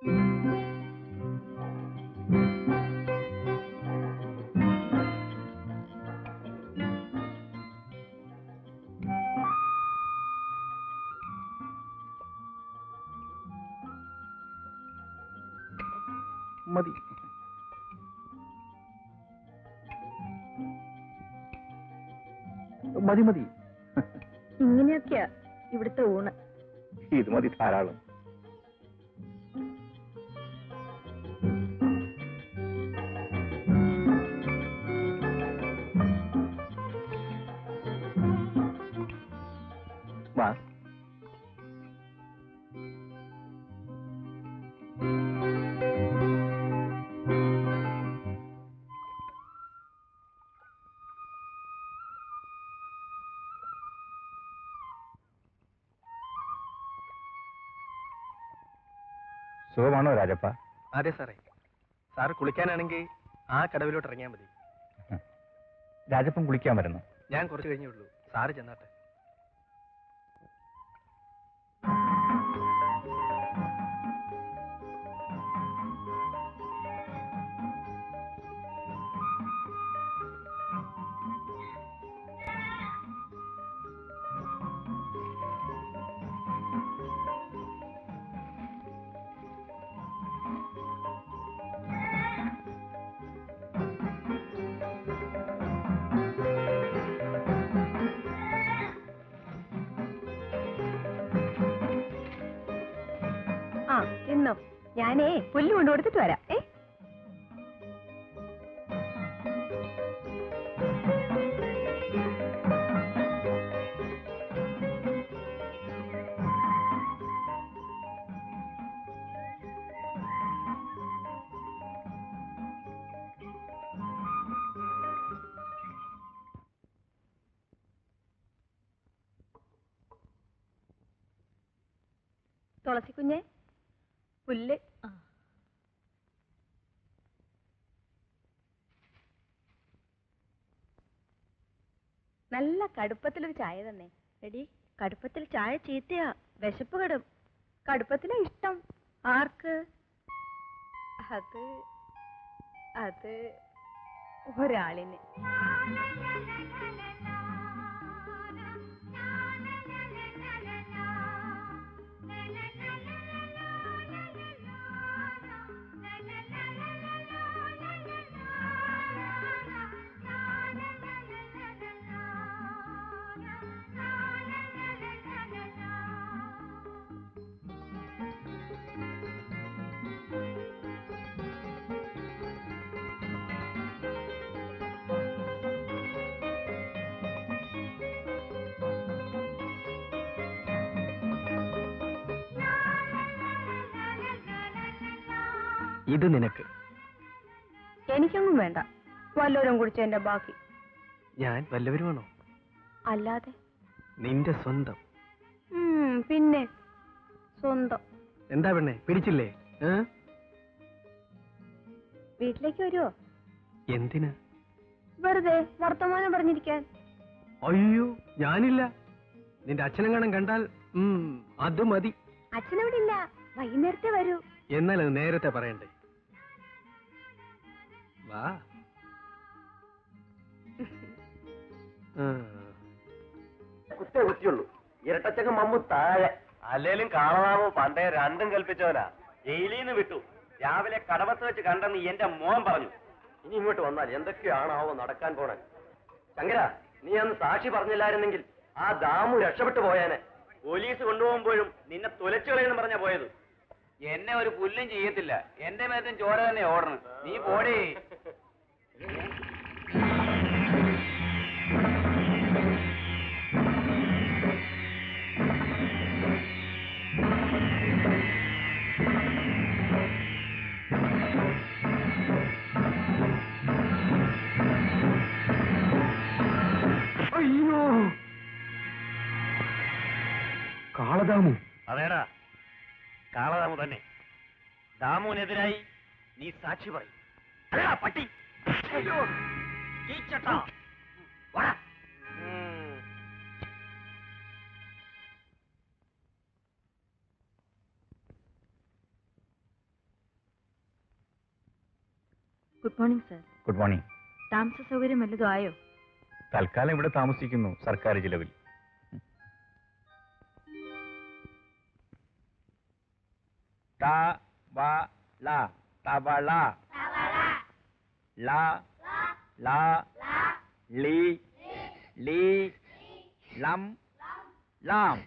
മതി. മതി മതി. ഇങ്ങനെയൊക്കെയാ ഇവിടുത്തെ ഊണ്. ഇത് മതി, ധാരാളം. വാ. സുഖമാണോ രാജപ്പ? അതെ സാറേ. സാറ് കുളിക്കാനാണെങ്കിൽ ആ കടവിലോട്ട് ഇറങ്ങിയാൽ മതി. രാജപ്പൻ കുളിക്കാൻ വരുന്നു. ഞാൻ കുറച്ച് കഴിഞ്ഞേ ഉള്ളൂ. സാറ് ചെന്നാട്ടെ. ഇന്നോ ഞാനേ പുല്ല് കൊണ്ടു കൊടുത്തിട്ട് വരാം. തുളസി കുഞ്ഞെ, പുല്ല്. നല്ല കടുപ്പത്തിലൊരു ചായ തന്നെ. എടി, കടുപ്പത്തിൽ ചായ ചീത്തയാ, വിശപ്പ് കെടും. കടുപ്പത്തിലാ ഇഷ്ടം. ആർക്ക്? അത് അത് ഒരാളിന്. ഇത് നിനക്ക്. എനിക്കൊന്നും വേണ്ട. വല്ലവരും കുടിച്ചതിന്റെ ബാക്കി. ഞാൻ വല്ലവരുമാണോ? അല്ലാതെ നിന്റെ സ്വന്തം. പിന്നെ സ്വന്തം. എന്താ പെണ്ണെ, പിടിച്ചില്ലേ? വീട്ടിലേക്ക് വരുമോ? എന്തിനാ? വെറുതെ വർത്തമാനം പറഞ്ഞിരിക്കാൻ. അയ്യോ, ഞാനില്ല. നിന്റെ അച്ഛനെങ്ങാനും കണ്ടാൽ അത് മതി. അച്ഛനവിടെ ഇല്ല, വൈകുന്നേരത്തെ വരൂ. എന്നാൽ അത് നേരത്തെ പറയണ്ടേ? വാ. കുത്തേ കുത്തിയുള്ളൂ. ഇരട്ടച്ചക്കം മമ്മു താഴെ. അല്ലേലും കാണാമോ, പണ്ടേ രണ്ടും കൽപ്പിച്ചവനാ. ജയിലിന്ന് വിട്ടു. രാവിലെ കടവത്ത് വെച്ച് കണ്ടെന്ന് എന്റെ മോൻ പറഞ്ഞു. ഇനി ഇങ്ങോട്ട് വന്നാൽ എന്തൊക്കെയാണാവോ നടക്കാൻ പോണേ. ശങ്കര, നീ അന്ന് സാക്ഷി പറഞ്ഞില്ലായിരുന്നെങ്കിൽ ആ ദാമു രക്ഷപ്പെട്ടു പോയാനെ. പോലീസ് കൊണ്ടുപോകുമ്പോഴും നിന്നെ തുലച്ചു കളയെന്ന് പറഞ്ഞാ പോയത്. എന്നെ ഒരു പുല്ലും ചെയ്യത്തില്ല. എന്റെ മേത്തും ചോര തന്നെ ഓടണം. നീ പോടേ. അയ്യോ, കാളദാമു. അതേടാ, കാളദാമു തന്നെ. ദാമുവിനെതിരായി നീ സാക്ഷി പറയും. അല്ലടാ പട്ടി. അയ്യോ, ചീച്ചട്ടാ. വാടാ. Good morning sir. Good morning. താമസ സൗകര്യം വല്ലതും ആയോ? തൽക്കാലം ഇവിടെ താമസിക്കുന്നു, സർക്കാർ ചിലവിൽ. തവള, ല, ല, ലി, ലി, ലം, ലാം.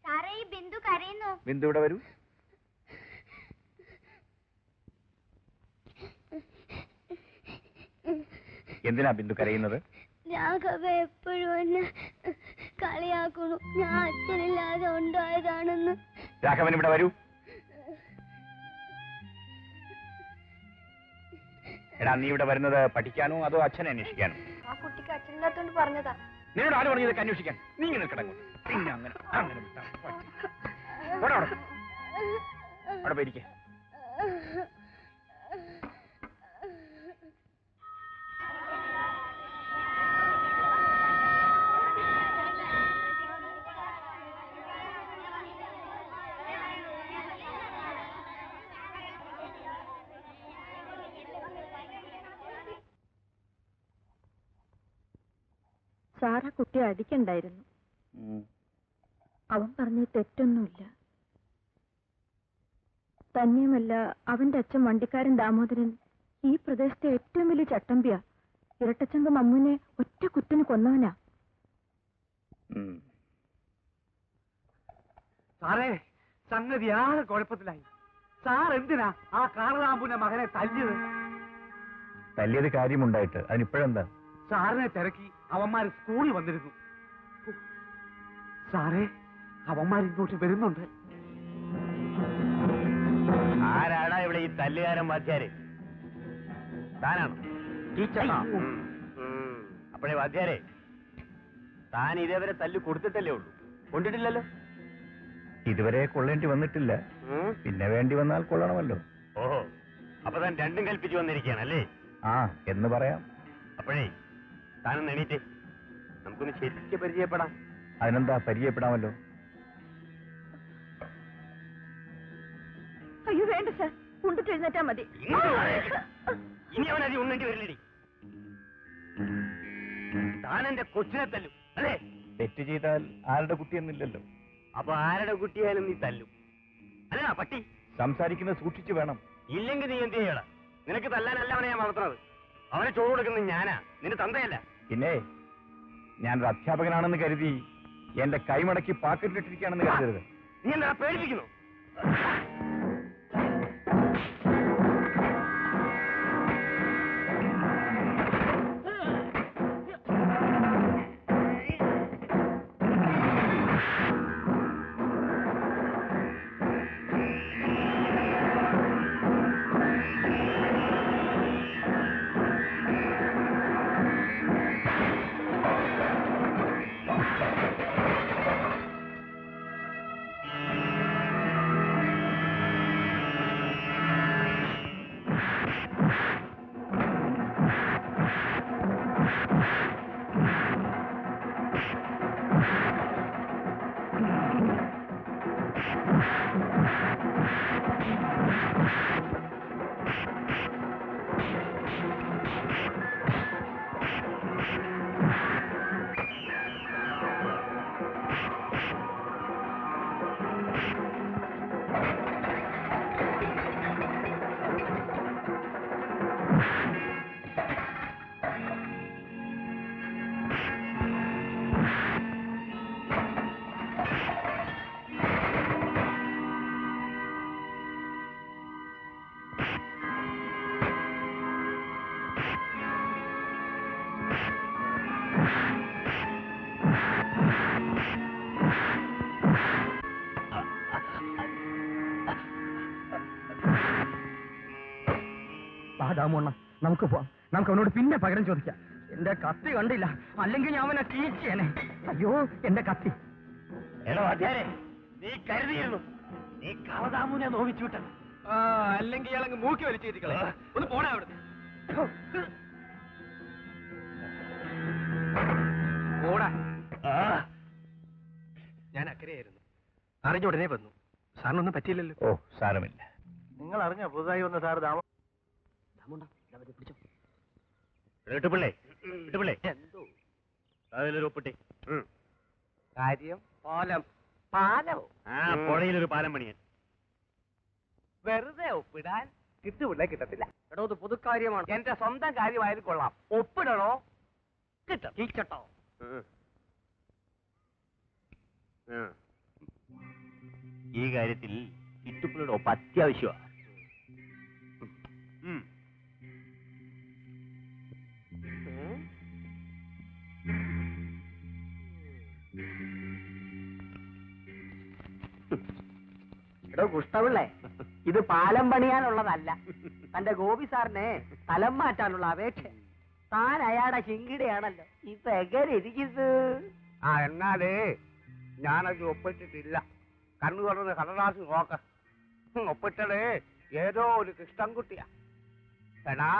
സാറേ, ഈ ബിന്ദു കരയുന്നു. ബിന്ദു ഇവിടെ വരൂ. എന്തിനാ ബിന്ദു കരയുന്നത്? രാഘവ എപ്പോഴും എന്നെ കളിയാക്കണു. ഞാൻ അച്ഛനില്ലാതെ ഉണ്ടായതാണെന്ന്. രാഘവൻ ഇവിടെ വരൂ. എടാ, നീ ഇവിടെ വരുന്നത് പഠിക്കാനോ അതോ അച്ഛനെ അന്വേഷിക്കാനോ? ആ കുട്ടിക്ക് അച്ഛനില്ലാത്തോണ്ട് പറഞ്ഞതാ. നിന്നോട് ആര് പറഞ്ഞത് അന്വേഷിക്കാൻ? നീ ഇങ്ങനെ കിടങ്ങും. പിന്നെ അങ്ങനെ അങ്ങനെ വിട്ടാ പറ്റി. അവിടെ പോയിരിക്കേ. സാറ കുട്ടിയെ അടിക്കണ്ടായിരുന്നു. അവൻ പറഞ്ഞ തെറ്റൊന്നുമില്ല. തന്നെയുമല്ല, അവന്റെ അച്ഛൻ വണ്ടിക്കാരൻ ദാമോദരൻ ഈ പ്രദേശത്തെ ഏറ്റവും വലിയ ചട്ടമ്പിയാ. ഇരട്ടച്ചങ്കം അമ്മുവിനെ ഒറ്റ കുത്തിന് കൊന്നവനാ. സാറേ, സംഗതി ആകെ കുഴപ്പത്തിലായി. സാർ എന്തിനാ ആ കാളറാമ്പുവിന്റെ മകനെ തല്ലിയത്? തല്ലിയത് കാര്യമുണ്ടായിട്ട് അതിനിപ്പോഴെന്താ? സാറിനെ തിരക്കി അവന്മാര് സ്കൂളിൽ വന്നിരുന്നു. സാറേ, അവന്മാർ ഇങ്ങോട്ട് വരുന്നുണ്ട്. ആരാടാ ഇവിടെ ഈ തല്ലുകാരൻ വാദ്യാര്? താനാണോ? ടീച്ചറാ. അപ്പോഴേ വാദ്യാരെ, താൻ ഇതേവരെ തല്ല് കൊടുത്തിട്ടല്ലേ ഉള്ളൂ, കൊണ്ടിട്ടില്ലല്ലോ? ഇതുവരെ കൊള്ളേണ്ടി വന്നിട്ടില്ല. പിന്നെ വേണ്ടി വന്നാൽ കൊള്ളണമല്ലോ. ഓഹോ, അപ്പൊ താൻ രണ്ടും കൽപ്പിച്ചു വന്നിരിക്കുകയാണല്ലേ? ആ, എന്ന് പറയാം. അപ്പോഴേ താനൊന്ന് എണീറ്റേ, നമുക്കൊന്ന് ശരിക്കും പരിചയപ്പെടാം. അതിനെന്താ, പരിചയപ്പെടാമല്ലോ. അയ്യോ വേണ്ട സാർ, ഉണ്ടിട്ട് എഴുന്നേറ്റാ മതി. ഇനി അവനതി ഉണ്ണേണ്ടി വരില്ലടി. താൻ എന്റെ കൊച്ചിനെ തല്ലും അല്ലേ? തെറ്റ് ചെയ്താൽ ആരുടെ കുട്ടിയെന്നില്ലല്ലോ. അപ്പൊ ആരുടെ കുട്ടിയായാലും നീ തല്ലും അല്ല പട്ടി? സംസാരിക്കുന്നത് സൂക്ഷിച്ചു വേണം. ഇല്ലെങ്കിൽ നീ എന്ത് ചെയ്യണം? നിനക്ക് തല്ലാനല്ല അവനെ ഞാൻ വളർത്തുന്നത്. അവനെ ചോറ് കൊടുക്കുന്നത് ഞാനാ, നിന്റെ തന്തയല്ല. പിന്നെ ഞാനൊരു അധ്യാപകനാണെന്ന് കരുതി എന്റെ കൈമടക്കി പാക്കറ്റിലിട്ടിരിക്കുകയാണെന്ന് കരുതരുത്. നീ എന്താ പേടിപ്പിക്കുന്നു? ദാമോണ്ണ, നമുക്ക് പോവാം. നമുക്ക് അവനോട് പിന്നെ പകരം ചോദിക്കാം. എന്റെ കത്തി കണ്ടില്ല, അല്ലെങ്കിൽ ഞാൻ അവനെ കീച്ചേനെ. അയ്യോ, എന്റെ കത്തി. എടോ അധ്യാരെ, നീ കരുതിയിരുന്നു നീ കാളദാമുനെ നോവിച്ചു വിട്ടത്. അല്ലെങ്കിൽ ഇയാളങ്ങ് മൂക്കി വലിച്ചേരിക്കളെ. ഒന്ന് പോണേ അവിടെ. ഓടാ. ഞാൻ അക്കരെയായിരുന്നു, അറിഞ്ഞ ഉടനെ വന്നു. സാറിനൊന്നും പറ്റിയില്ലല്ലോ? ഓ, സാരമില്ല. നിങ്ങൾ അറിഞ്ഞ പുതുതായി വന്ന സാർ ദാമോ പിള്ളേ എന്തോ അതിലൊരു ഒപ്പിട്ടെ കാര്യം പാലോ ആ പുഴയിലൊരു പാലം പണിയാൻ വെറുതെ ഒപ്പിടാൻ കിട്ടത്തില്ല എടോ ഇത് പൊതുക്കാര്യമാണ് എന്റെ സ്വന്തം കാര്യമായാലും കൊള്ളാം ഒപ്പിടണോ കിട്ടും കീച്ചട്ടോ ഈ കാര്യത്തിൽ കിട്ടുപ്പിള്ളയുടെ ഒപ്പ് അത്യാവശ്യമാണ്. എടോ കുഷ്ടപിള്ളേ ഇത് പാലം പണിയാനുള്ളതല്ല തന്റെ ഗോപി സാറിനെ സ്ഥലം മാറ്റാനുള്ള അപേക്ഷ താൻ അയാളുടെ ശിങ്കിടിയാണല്ലോ ഇപ്പൊ എങ്ങനെ ഇരിക്കുന്നു എന്നാലേ ഞാനത് ഒപ്പിട്ടിട്ടില്ല കണ്ണു തുറന്ന് കടലാസ് നോക്ക ഒപ്പിട്ടത് ഏതോ ഒരു കൃഷ്ണൻകുട്ടിയാ എടാ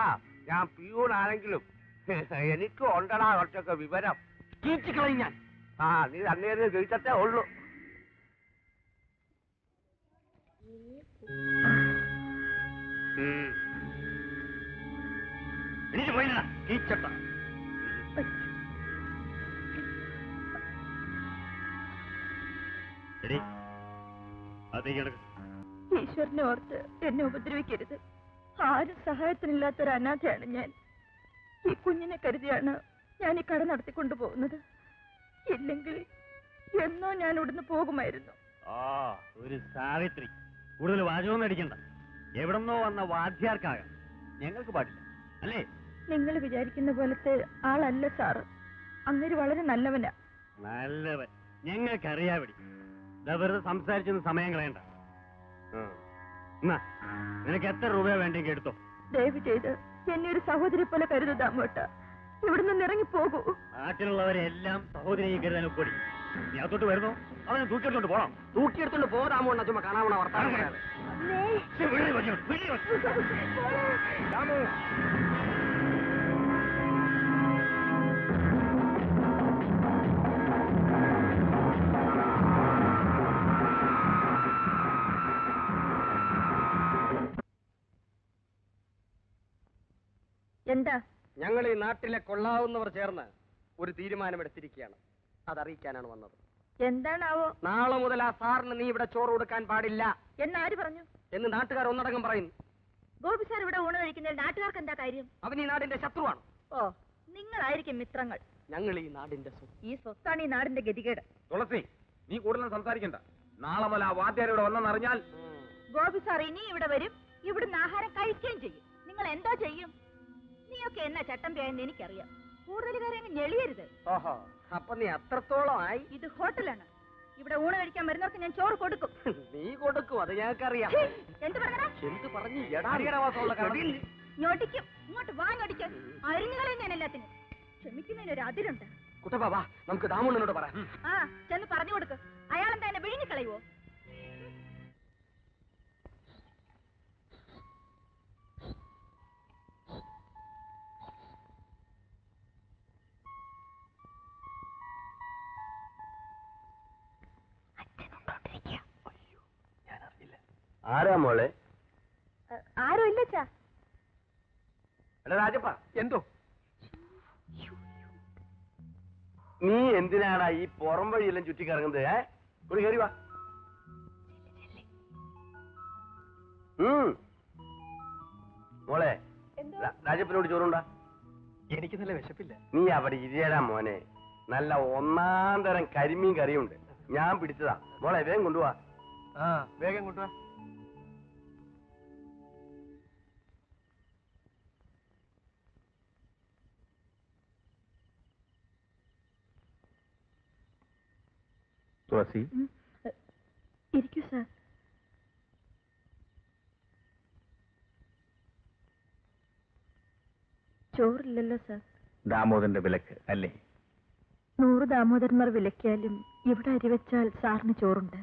ഞാൻ പിയൂണാണെങ്കിലും എനിക്ക് ഉണ്ടടാ കുറച്ചൊക്കെ വിവരം കീച്ചിക്കളയും ഞാൻ നീ അന്നേരം ചോദിച്ചേ ഉള്ളൂ എനിക്ക് പോയില്ല കീച്ചട്ട ഈശ്വരനെ ഓർത്ത് എന്നെ ഉപദ്രവിക്കരുത്. ആരും സഹായത്തിനില്ലാത്തൊരു അനാഥയാണ് ഞാൻ. ഈ കുഞ്ഞിനെ കരുതിയാണ് ഞാൻ ഈ കട നടത്തിക്കൊണ്ടു പോകുന്നത്. ഇല്ലെങ്കിൽ എന്നോ ഞാൻ ഇവിടുന്ന് പോകുമായിരുന്നു. ഒരു സാവിത്രി കൂടുതൽ വാചകമൊന്നും അടിക്കണ്ട. എവിടെന്നോ വന്ന വാദ്യാർക്കാകാം, ഞങ്ങൾക്ക് പാടില്ല അല്ലേ? നിങ്ങൾ വിചാരിക്കുന്ന പോലത്തെ ആളല്ല സാറ്. അങ്ങേര് വളരെ നല്ലവനാ. നല്ലവൻ ഞങ്ങൾക്കറിയാവിടി. വെറുതെ സംസാരിച്ചൊന്ന് സമയം കളയണ്ട. നിനക്ക് എത്ര രൂപ വേണ്ടെങ്കിൽ എടുത്തോ. ദയവ് ചെയ്ത് എന്നെ ഒരു സഹോദരി പോലെ കരുതു ദാമോട്ട. ഇവിടുന്ന് ഇറങ്ങി പോകൂ. നാട്ടിലുള്ളവരെല്ലാം സഹോദരി കരുതാൻ ഒപ്പടി. നീ അകത്തോട്ട് വരുന്നോ? അവനെ തൂക്കിയെടുത്തോണ്ട് പോണം. തൂക്കിയെടുത്തോണ്ട് പോരാമോ ചുമ്മാ കാണാമോ വർത്താനം എന്താ? ഞങ്ങൾ ഈ നാട്ടിലെ കൊള്ളാവുന്നവർ ചേർന്ന് ഒരു തീരുമാനമെടുത്തിരിക്കുകയാണ്. അതറിയിക്കാനാണ് വന്നത്. എന്താണാവോ? നാളെ മുതൽ ആ സാറിന് നീ ഇവിടെ ചോറ് കൊടുക്കാൻ പാടില്ല എന്നാര് പറഞ്ഞു? എന്ന് നാട്ടുകാർ ഒന്നടങ്കം പറയുന്നു. ഗോപി സാർ ഇവിടെ ഊണ് കഴിക്കുന്നതിൽ നാട്ടുകാർക്ക് എന്താ കാര്യം? അവൻ ഈ നാടിന്റെ ശത്രുവാണ്. ഓ, നിങ്ങളായിരിക്കും മിത്രങ്ങൾ. ഞങ്ങൾ ഈ നാടിന്റെ ഈ സ്വത്താണ് ഈ നാടിന്റെ ഗതികേട്. തുളസി, നീ കൂടുതൽ സംസാരിക്കണ്ട. നാളെ മുതൽ ആ വാദ്യാർ ഇവിടെ വന്നെന്നറിഞ്ഞാൽ ഗോപി സാർ ഇനി ഇവിടെ വരും, ഇവിടുന്ന് ആഹാരം കഴിക്കുകയും ചെയ്യും. നിങ്ങൾ എന്തോ ചെയ്യും? നീയൊക്കെ എന്നാ ചട്ടം പേയെന്ന് എനിക്കറിയാം. കൂടുതൽ കാര്യം ഞെളിയരുത്. ഓഹോ, അപ്പൊ നീ അത്രത്തോളം ആയി. ഇത് ഹോട്ടലാണ്. ഇവിടെ ഊണ് കഴിക്കാൻ വരുന്നവർക്ക് ഞാൻ ചോറ് കൊടുക്കും. നീ കൊടുക്കും, അത് ഞങ്ങൾക്കറിയാം. എന്ത് പറഞ്ഞ? എന്ത് പറഞ്ഞു? ഞൊടിക്കും. ഇങ്ങോട്ട് വാ, ഞൊടിക്കും. അരിഞ്ഞുകളെ ഞാൻ എല്ലാത്തിനും. ക്ഷമിക്കുന്നതിനൊരു അതിരുണ്ട്. കുട്ടപ്പാ, നമുക്ക് ദാമുണ്ണനോട് പറയാം. ആ, ചെന്ന് പറഞ്ഞു കൊടുക്ക്. അയാളെന്താ എന്നെ വിഴുങ്ങിക്കളയുവോ? ആരാ മോളെ? ആരും ഇല്ല ചാ. എടാ രാജപ്പ, എന്തോ നീ എന്തിനാടാ ഈ പുറം വഴിയെല്ലാം ചുറ്റിക്കറങ്ങുന്നത്? ഒരു കയറി വാ. മോളെ, രാജപ്പനോട് ചോറുണ്ടാ? എനിക്ക് നല്ല വിശപ്പില്ല. നീ അവിടെ ഇരിയടാ മോനെ. നല്ല ഒന്നാം തരം കരിമീൻ കറിയുണ്ട്. ഞാൻ പിടിച്ചതാ. മോളെ വേഗം കൊണ്ടുപോവാ. വേഗം കൊണ്ടുവാ. തുളസി, ഇരിക്കൂ സാർ. ചോറില്ലല്ലോ സാർ. ദാമോദരന്റെ വിലക്ക് അല്ലേ? 100 ദാമോദരന്മാർ വിലക്കിയാലും ഇവിടെ അരി വെച്ചാൽ സാറിന് ചോറുണ്ട്.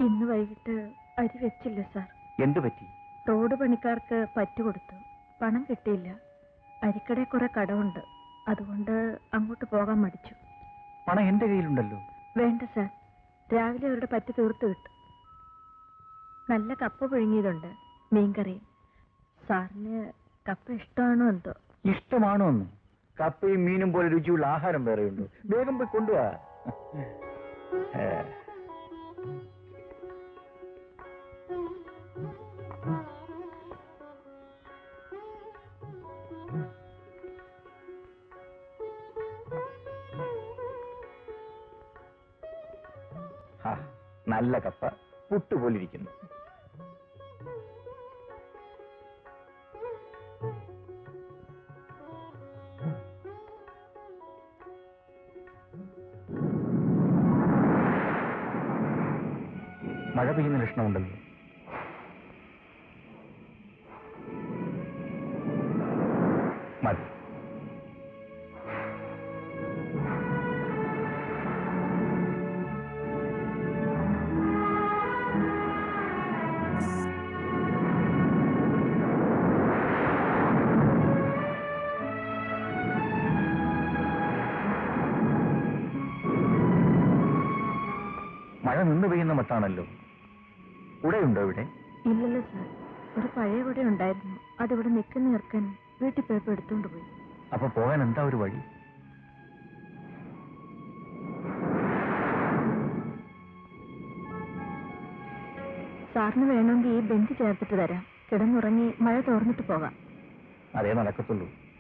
ഇന്ന് വൈകിട്ട് അരി വെച്ചില്ല സാർ. എന്തു പറ്റി? റോഡ് പണിക്കാർക്ക് പറ്റുകൊടുത്തു. പണം കിട്ടിയില്ല. അരിക്കട കുറെ കടമുണ്ട്. അതുകൊണ്ട് അങ്ങോട്ട് പോകാൻ മടിച്ചു. പണം എന്റെ കയ്യിലുണ്ടല്ലോ. വേണ്ട സാർ, രാവിലെ അവരുടെ പറ്റ് തീർത്ത് കിട്ടും. നല്ല കപ്പ പുഴുങ്ങിയതുണ്ട്, മീൻകറി. സാറിന് കപ്പ ഇഷ്ടമാണോ എന്തോ? ഇഷ്ടമാണോ എന്ന്? കപ്പയും മീനും പോലെ രുചിയുള്ള ആഹാരം വേറെയുണ്ടോ? വേഗം പോയി കൊണ്ടുപോവാ. നല്ല കപ്പ പുട്ടുപോലിരിക്കുന്നു. മഴ പെയ്യുന്ന ലക്ഷണമുണ്ടല്ലോ. മതി. മഴ നിന്ന് പെയ്യുന്ന മട്ടാണല്ലോ. ഉടയുണ്ടോ ഇവിടെ? ഇല്ലല്ലോ സാർ, ഒരു പഴയ കൂടെ ഉണ്ടായിരുന്നു. അതിവിടെ നിൽക്കുന്ന ഇറക്കാൻ വീട്ടിൽ പോയപ്പോ എടുത്തോണ്ട് പോയി. അപ്പൊ പോകാൻ എന്താ ഒരു വഴി? സാറിന് വേണമെങ്കിൽ ഈ ബെഞ്ച് ചേർത്തിട്ട് തരാം. കിടന്നുറങ്ങി മഴ തോർന്നിട്ട് പോകാം. അതേ നടക്കത്തുള്ളൂ.